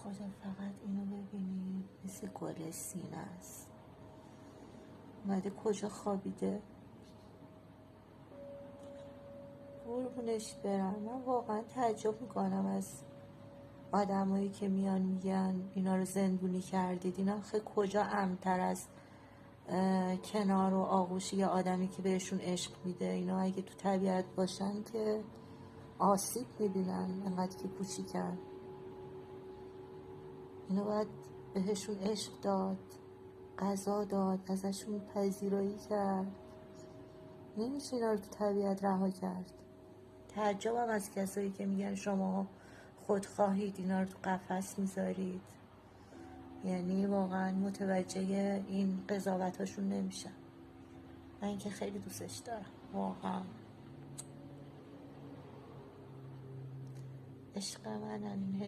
خدا فقط اینو ببینید، مثل گل سینه است. اومده کجا خوابیده. قربونش برم. من واقعا تعجب میکنم از آدمایی که میان میگن اینا رو زندونی کردید. اینا آخه کجا امن‌تر از کنار و آغوش یه آدمی که بهشون عشق میده. اینا اگه تو طبیعت باشن که آسیب میبینن، انقدر که کوچیکن. اینا باید بهشون عشق داد، غذا داد، ازشون پذیرایی کرد. نمیشه اینا رو تو طبیعت رها کرد. تعجبم از کسایی که میگن شما خودخواهید اینا رو تو قفس میذارید. یعنی واقعا متوجه این قضاوتاشون نمیشم. من که خیلی دوستش دارم واقعا. عشق منن.